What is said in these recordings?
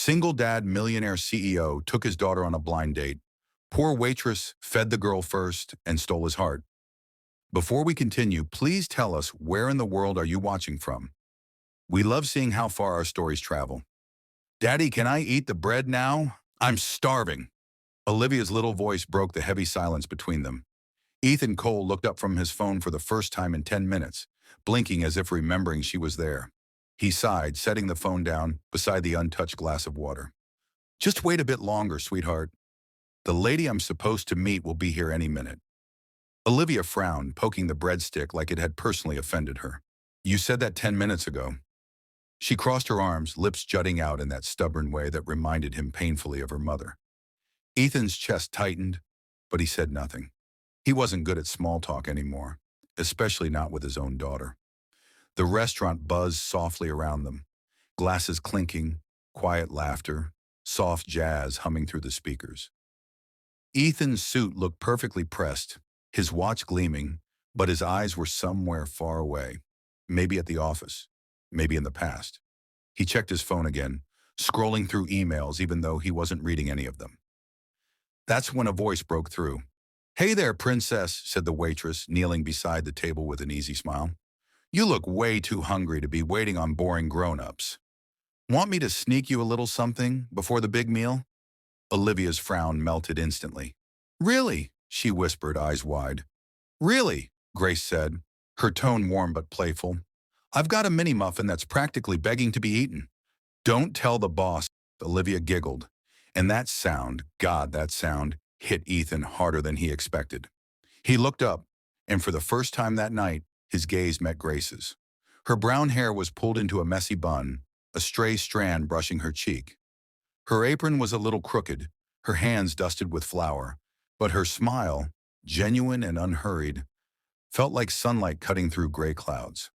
Single dad millionaire CEO took his daughter on a blind date. Poor waitress fed the girl first and stole his heart. Before we continue, please tell us, where in the world are you watching from? We love seeing how far our stories travel. Daddy, can I eat the bread now? I'm starving. Olivia's little voice broke the heavy silence between them. Ethan Cole looked up from his phone for the first time in 10 minutes, blinking as if remembering she was there. He sighed, setting the phone down beside the untouched glass of water. Just wait a bit longer, sweetheart. The lady I'm supposed to meet will be here any minute. Olivia frowned, poking the breadstick like it had personally offended her. You said that 10 minutes ago. She crossed her arms, lips jutting out in that stubborn way that reminded him painfully of her mother. Ethan's chest tightened, but he said nothing. He wasn't good at small talk anymore, especially not with his own daughter. The restaurant buzzed softly around them, glasses clinking, quiet laughter, soft jazz humming through the speakers. Ethan's suit looked perfectly pressed, his watch gleaming, but his eyes were somewhere far away, maybe at the office, maybe in the past. He checked his phone again, scrolling through emails even though he wasn't reading any of them. That's when a voice broke through. Hey there, princess, said the waitress, kneeling beside the table with an easy smile. You look way too hungry to be waiting on boring grown-ups. Want me to sneak you a little something before the big meal? Olivia's frown melted instantly. Really? She whispered, eyes wide. Really? Grace said, her tone warm but playful. I've got a mini muffin that's practically begging to be eaten. Don't tell the boss, Olivia giggled. And that sound, God, that sound, hit Ethan harder than he expected. He looked up, and for the first time that night, his gaze met Grace's. Her brown hair was pulled into a messy bun, a stray strand brushing her cheek. Her apron was a little crooked, her hands dusted with flour, but her smile, genuine and unhurried, felt like sunlight cutting through gray clouds.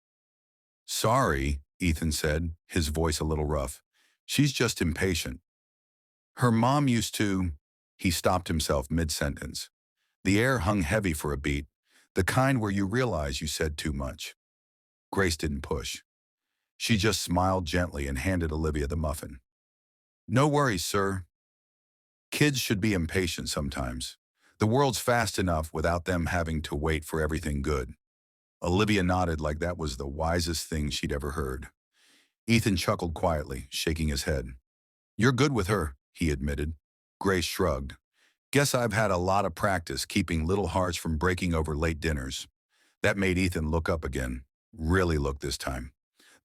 Sorry, Ethan said, his voice a little rough. She's just impatient. Her mom used to... He stopped himself mid-sentence. The air hung heavy for a beat, the kind where you realize you said too much. Grace didn't push. She just smiled gently and handed Olivia the muffin. No worries, sir. Kids should be impatient sometimes. The world's fast enough without them having to wait for everything good. Olivia nodded like that was the wisest thing she'd ever heard. Ethan chuckled quietly, shaking his head. You're good with her, he admitted. Grace shrugged. Guess I've had a lot of practice keeping little hearts from breaking over late dinners. That made Ethan look up again. Really look this time.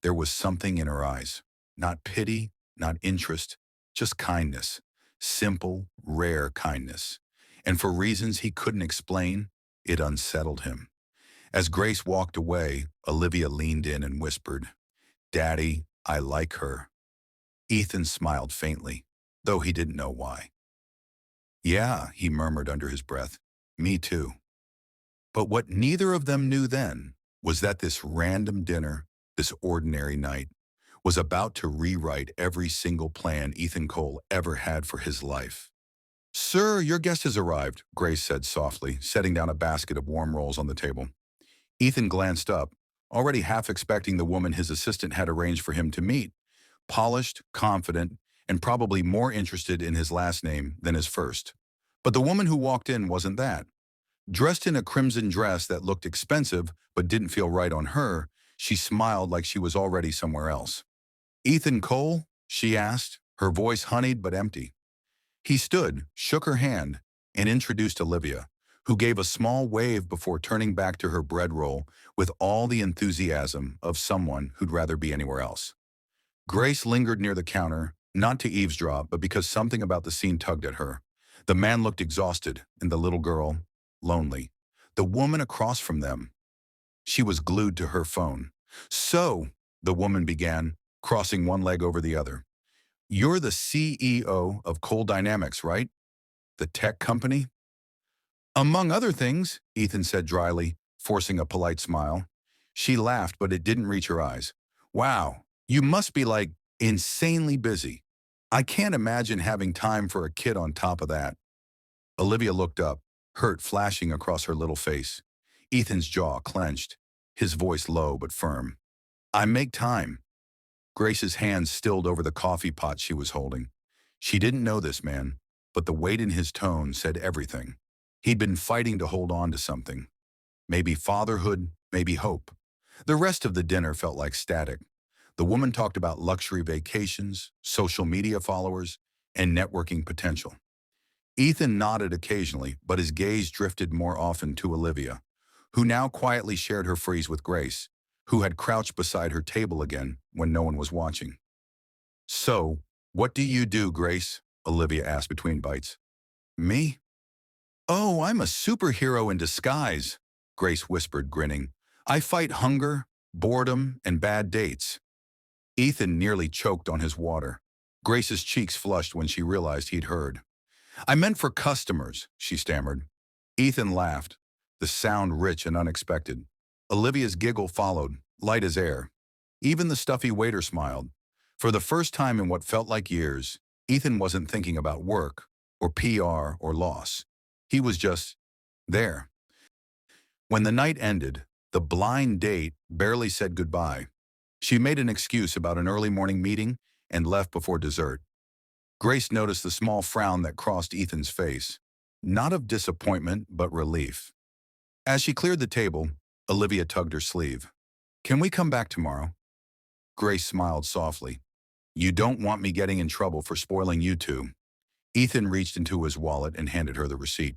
There was something in her eyes. Not pity, not interest, just kindness. Simple, rare kindness. And for reasons he couldn't explain, it unsettled him. As Grace walked away, Olivia leaned in and whispered, Daddy, I like her. Ethan smiled faintly, though he didn't know why. Yeah, he murmured under his breath, me too. But what neither of them knew then was that this random dinner, this ordinary night, was about to rewrite every single plan Ethan Cole ever had for his life. Sir, your guest has arrived, Grace said softly, setting down a basket of warm rolls on the table. Ethan glanced up, already half expecting the woman his assistant had arranged for him to meet, polished, confident, and probably more interested in his last name than his first. But the woman who walked in wasn't that. Dressed in a crimson dress that looked expensive but didn't feel right on her, she smiled like she was already somewhere else. Ethan Cole? She asked, her voice honeyed but empty. He stood, shook her hand, and introduced Olivia, who gave a small wave before turning back to her bread roll with all the enthusiasm of someone who'd rather be anywhere else. Grace lingered near the counter, not to eavesdrop, but because something about the scene tugged at her. The man looked exhausted, and the little girl, lonely. The woman across from them. She was glued to her phone. So, the woman began, crossing one leg over the other. You're the CEO of Cole Dynamics, right? The tech company? Among other things, Ethan said dryly, forcing a polite smile. She laughed, but it didn't reach her eyes. Wow, you must be like insanely busy. I can't imagine having time for a kid on top of that. Olivia looked up, hurt flashing across her little face. Ethan's jaw clenched, his voice low but firm. I make time. Grace's hands stilled over the coffee pot she was holding. She didn't know this man, but the weight in his tone said everything. He'd been fighting to hold on to something. Maybe fatherhood, maybe hope. The rest of the dinner felt like static. The woman talked about luxury vacations, social media followers, and networking potential. Ethan nodded occasionally, but his gaze drifted more often to Olivia, who now quietly shared her freeze with Grace, who had crouched beside her table again when no one was watching. "So, what do you do, Grace?" Olivia asked between bites. "Me? Oh, I'm a superhero in disguise," Grace whispered, grinning. "I fight hunger, boredom, and bad dates." Ethan nearly choked on his water. Grace's cheeks flushed when she realized he'd heard. "I meant for customers," she stammered. Ethan laughed, the sound rich and unexpected. Olivia's giggle followed, light as air. Even the stuffy waiter smiled. For the first time in what felt like years, Ethan wasn't thinking about work, or PR, or loss. He was just there. When the night ended, the blind date barely said goodbye. She made an excuse about an early morning meeting and left before dessert. Grace noticed the small frown that crossed Ethan's face, not of disappointment, but relief. As she cleared the table, Olivia tugged her sleeve. "Can we come back tomorrow?" Grace smiled softly. "You don't want me getting in trouble for spoiling you two." Ethan reached into his wallet and handed her the receipt.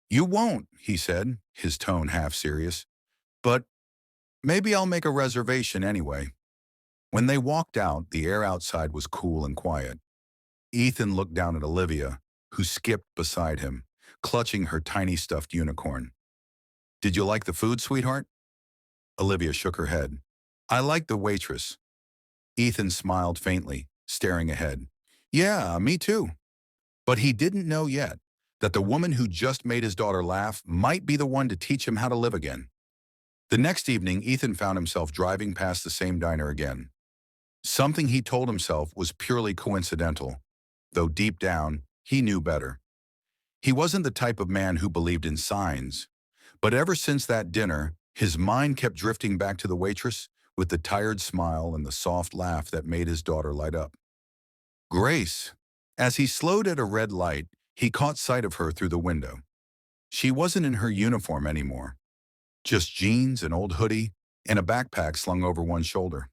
"You won't," he said, his tone half serious. "But maybe I'll make a reservation anyway." When they walked out, the air outside was cool and quiet. Ethan looked down at Olivia, who skipped beside him, clutching her tiny stuffed unicorn. "Did you like the food, sweetheart?" Olivia shook her head. "I liked the waitress." Ethan smiled faintly, staring ahead. "Yeah, me too." But he didn't know yet that the woman who just made his daughter laugh might be the one to teach him how to live again. The next evening, Ethan found himself driving past the same diner again. Something he told himself was purely coincidental, though deep down, he knew better. He wasn't the type of man who believed in signs, but ever since that dinner, his mind kept drifting back to the waitress with the tired smile and the soft laugh that made his daughter light up. Grace. As he slowed at a red light, he caught sight of her through the window. She wasn't in her uniform anymore, just jeans, an old hoodie, and a backpack slung over one shoulder.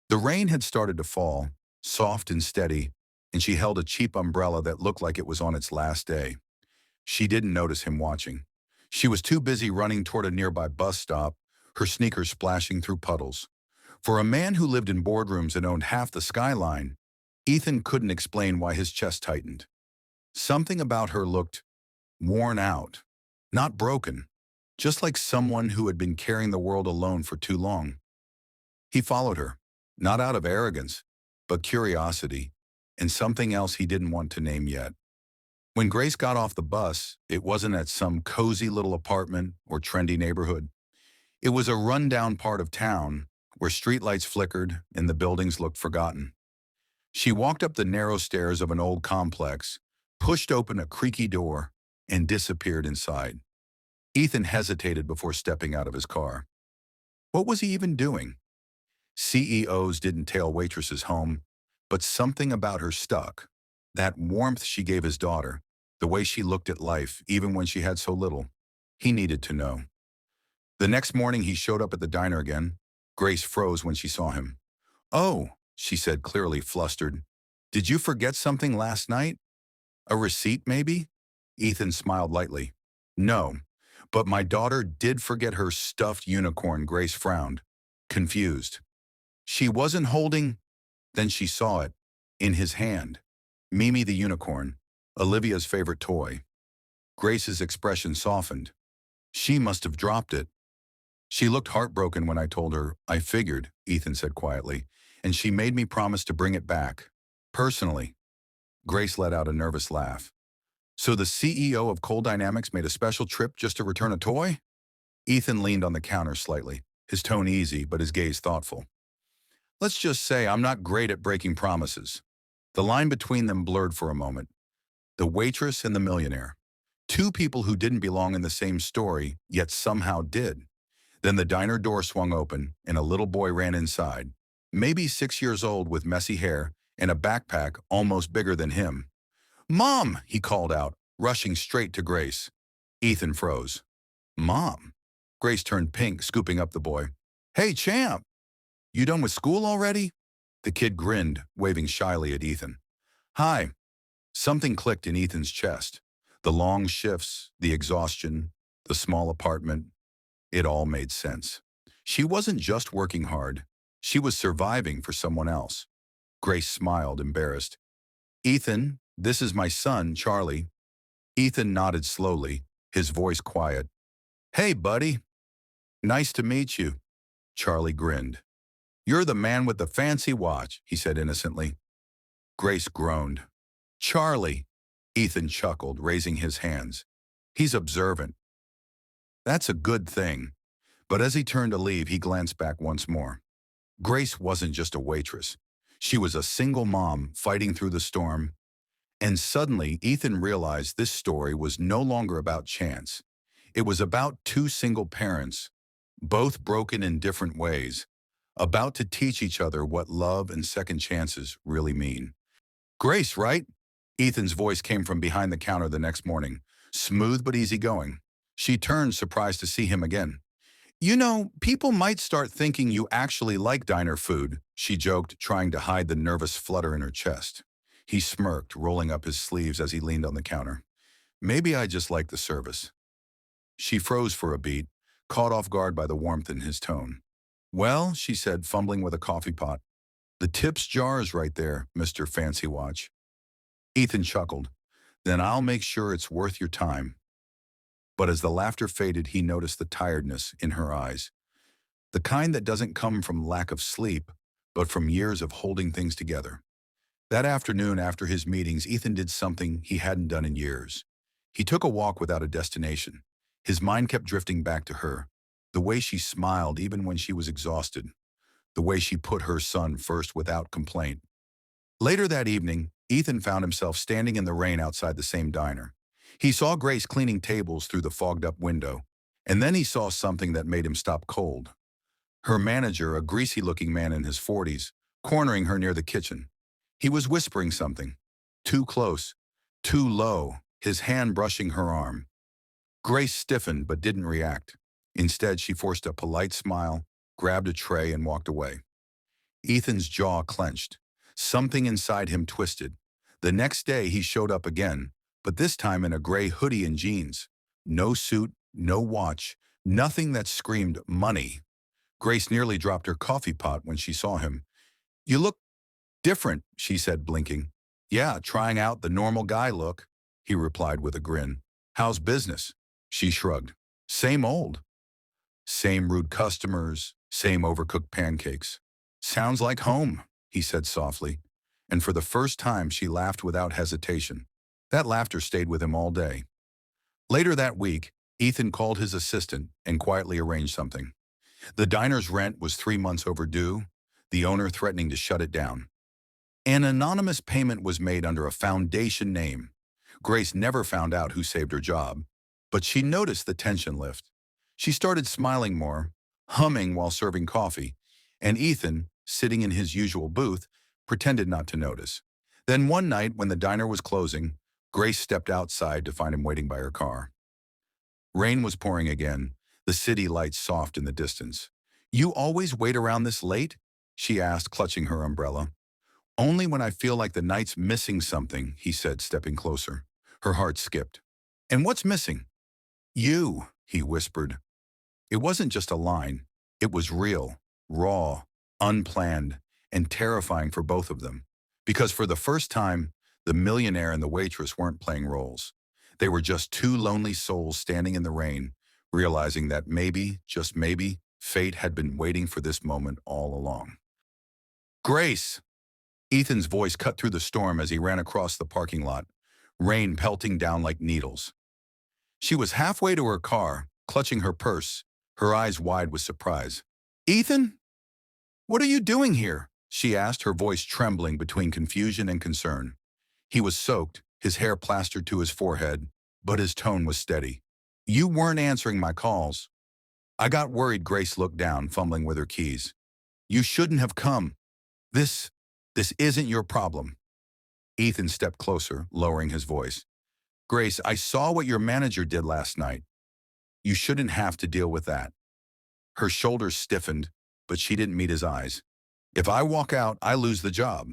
The rain had started to fall, soft and steady, and she held a cheap umbrella that looked like it was on its last day. She didn't notice him watching. She was too busy running toward a nearby bus stop, her sneakers splashing through puddles. For a man who lived in boardrooms and owned half the skyline, Ethan couldn't explain why his chest tightened. Something about her looked worn out, not broken, just like someone who had been carrying the world alone for too long. He followed her, not out of arrogance, but curiosity, and something else he didn't want to name yet. When Grace got off the bus, it wasn't at some cozy little apartment or trendy neighborhood. It was a rundown part of town where streetlights flickered and the buildings looked forgotten. She walked up the narrow stairs of an old complex, pushed open a creaky door, and disappeared inside. Ethan hesitated before stepping out of his car. What was he even doing? CEOs didn't tail waitresses home, but something about her stuck. That warmth she gave his daughter, the way she looked at life, even when she had so little. He needed to know. The next morning he showed up at the diner again. Grace froze when she saw him. "Oh," she said, clearly flustered. "Did you forget something last night? A receipt, maybe?" Ethan smiled lightly. "No, but my daughter did forget her stuffed unicorn." Grace frowned, confused. She wasn't holding. Then she saw it, in his hand. Mimi the unicorn, Olivia's favorite toy. Grace's expression softened. She must have dropped it. "She looked heartbroken when I told her. I figured," Ethan said quietly, "and she made me promise to bring it back. Personally." Grace let out a nervous laugh. "So the CEO of Coal Dynamics made a special trip just to return a toy?" Ethan leaned on the counter slightly, his tone easy but his gaze thoughtful. "Let's just say I'm not great at breaking promises." The line between them blurred for a moment. The waitress and the millionaire. Two people who didn't belong in the same story, yet somehow did. Then the diner door swung open, and a little boy ran inside, maybe 6 years old with messy hair and a backpack almost bigger than him. "Mom!" he called out, rushing straight to Grace. Ethan froze. "Mom?" Grace turned pink, scooping up the boy. "Hey, champ! You done with school already?" The kid grinned, waving shyly at Ethan. "Hi." Something clicked in Ethan's chest. The long shifts, the exhaustion, the small apartment. It all made sense. She wasn't just working hard. She was surviving for someone else. Grace smiled, embarrassed. "Ethan, this is my son, Charlie." Ethan nodded slowly, his voice quiet. "Hey, buddy. Nice to meet you." Charlie grinned. "You're the man with the fancy watch," he said innocently. Grace groaned. "Charlie," Ethan chuckled, raising his hands. "He's observant. That's a good thing." But as he turned to leave, he glanced back once more. Grace wasn't just a waitress. She was a single mom fighting through the storm. And suddenly, Ethan realized this story was no longer about chance. It was about two single parents, both broken in different ways, about to teach each other what love and second chances really mean. "Grace, right?" Ethan's voice came from behind the counter the next morning, smooth but easygoing. She turned, surprised to see him again. "You know, people might start thinking you actually like diner food," she joked, trying to hide the nervous flutter in her chest. He smirked, rolling up his sleeves as he leaned on the counter. "Maybe I just like the service." She froze for a beat, caught off guard by the warmth in his tone. "Well," she said, fumbling with a coffee pot, "the tips jar is right there, Mr. Fancy Watch." Ethan chuckled. "Then I'll make sure it's worth your time." But as the laughter faded, he noticed the tiredness in her eyes. The kind that doesn't come from lack of sleep, but from years of holding things together. That afternoon after his meetings, Ethan did something he hadn't done in years. He took a walk without a destination. His mind kept drifting back to her. The way she smiled even when she was exhausted. The way she put her son first without complaint. Later that evening, Ethan found himself standing in the rain outside the same diner. He saw Grace cleaning tables through the fogged-up window, and then he saw something that made him stop cold. Her manager, a greasy-looking man in his 40s, cornering her near the kitchen. He was whispering something. Too close, too low, his hand brushing her arm. Grace stiffened but didn't react. Instead, she forced a polite smile, grabbed a tray, and walked away. Ethan's jaw clenched. Something inside him twisted. The next day, he showed up again, but this time in a gray hoodie and jeans. No suit, no watch, nothing that screamed money. Grace nearly dropped her coffee pot when she saw him. "You look different," she said, blinking. "Yeah, trying out the normal guy look," he replied with a grin. "How's business?" She shrugged. "Same old. Same rude customers, same overcooked pancakes." "Sounds like home," he said softly. And for the first time, she laughed without hesitation. That laughter stayed with him all day. Later that week, Ethan called his assistant and quietly arranged something. The diner's rent was 3 months overdue, the owner threatening to shut it down. An anonymous payment was made under a foundation name. Grace never found out who saved her job, but she noticed the tension lift. She started smiling more, humming while serving coffee, and Ethan, sitting in his usual booth, pretended not to notice. Then one night when the diner was closing, Grace stepped outside to find him waiting by her car. Rain was pouring again, the city lights soft in the distance. "You always wait around this late?" she asked, clutching her umbrella. "Only when I feel like the night's missing something," he said, stepping closer. Her heart skipped. "And what's missing?" "You," he whispered. It wasn't just a line. It was real, raw, unplanned, and terrifying for both of them. Because for the first time, the millionaire and the waitress weren't playing roles. They were just two lonely souls standing in the rain, realizing that maybe, just maybe, fate had been waiting for this moment all along. "Grace!" Ethan's voice cut through the storm as he ran across the parking lot, rain pelting down like needles. She was halfway to her car, clutching her purse, her eyes wide with surprise. "Ethan? What are you doing here?" she asked, her voice trembling between confusion and concern. He was soaked, his hair plastered to his forehead, but his tone was steady. "You weren't answering my calls." "I got worried." Grace looked down, fumbling with her keys. "You shouldn't have come. This This isn't your problem. Ethan stepped closer, lowering his voice. Grace, I saw what your manager did last night. You shouldn't have to deal with that. Her shoulders stiffened, but she didn't meet his eyes. If I walk out, I lose the job.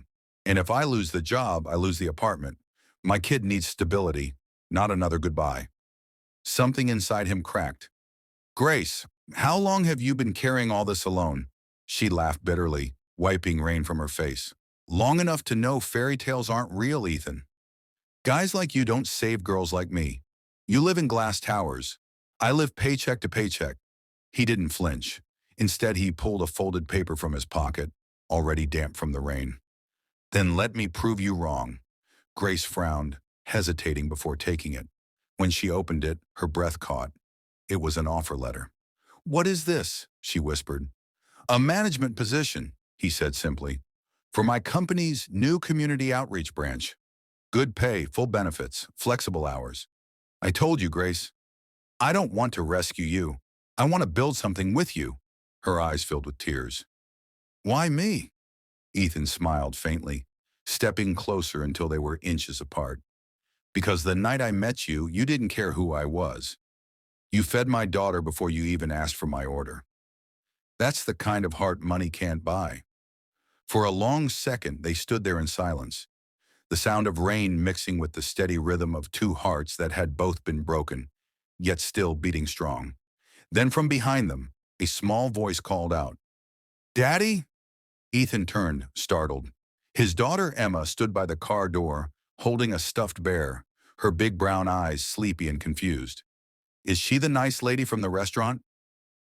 And if I lose the job, I lose the apartment. My kid needs stability, not another goodbye. Something inside him cracked. Grace, how long have you been carrying all this alone? She laughed bitterly, wiping rain from her face. Long enough to know fairy tales aren't real, Ethan. Guys like you don't save girls like me. You live in glass towers. I live paycheck to paycheck. He didn't flinch. Instead, he pulled a folded paper from his pocket, already damp from the rain. Then let me prove you wrong. Grace frowned, hesitating before taking it. When she opened it, her breath caught. It was an offer letter. What is this? She whispered. A management position, he said simply. For my company's new community outreach branch. Good pay, full benefits, flexible hours. I told you, Grace. I don't want to rescue you. I want to build something with you. Her eyes filled with tears. Why me? Ethan smiled faintly, stepping closer until they were inches apart. Because the night I met you, you didn't care who I was. You fed my daughter before you even asked for my order. That's the kind of heart money can't buy. For a long second, they stood there in silence, the sound of rain mixing with the steady rhythm of two hearts that had both been broken, yet still beating strong. Then from behind them, a small voice called out, Daddy? Ethan turned, startled. His daughter Emma stood by the car door, holding a stuffed bear, her big brown eyes sleepy and confused. Is she the nice lady from the restaurant?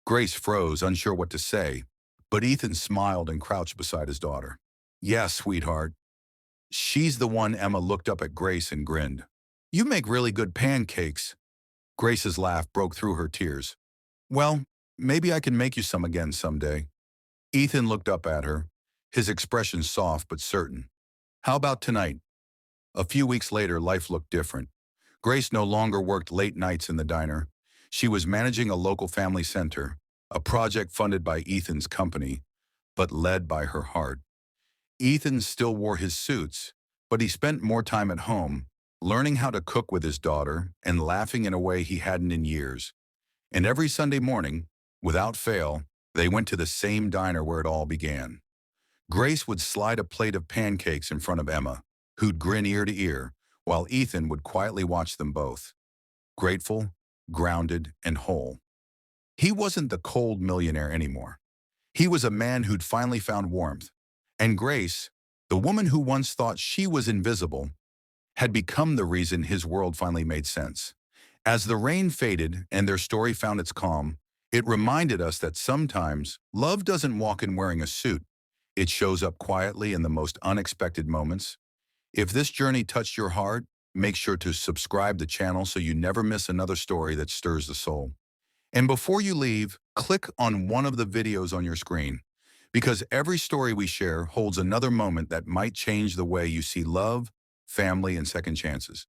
Grace froze, unsure what to say, but Ethan smiled and crouched beside his daughter. Yes, sweetheart. She's the one. Emma looked up at Grace and grinned. You make really good pancakes. Grace's laugh broke through her tears. Well, maybe I can make you some again someday. Ethan looked up at her, his expression soft but certain. How about tonight? A few weeks later, life looked different. Grace no longer worked late nights in the diner. She was managing a local family center, a project funded by Ethan's company, but led by her heart. Ethan still wore his suits, but he spent more time at home, learning how to cook with his daughter and laughing in a way he hadn't in years. And every Sunday morning, without fail, they went to the same diner where it all began. Grace would slide a plate of pancakes in front of Emma, who'd grin ear to ear, while Ethan would quietly watch them both. Grateful, grounded, and whole. He wasn't the cold millionaire anymore. He was a man who'd finally found warmth. And Grace, the woman who once thought she was invisible, had become the reason his world finally made sense. As the rain faded and their story found its calm, it reminded us that sometimes love doesn't walk in wearing a suit. It shows up quietly in the most unexpected moments. If this journey touched your heart, make sure to subscribe to the channel so you never miss another story that stirs the soul. And before you leave, click on one of the videos on your screen, because every story we share holds another moment that might change the way you see love, family, and second chances.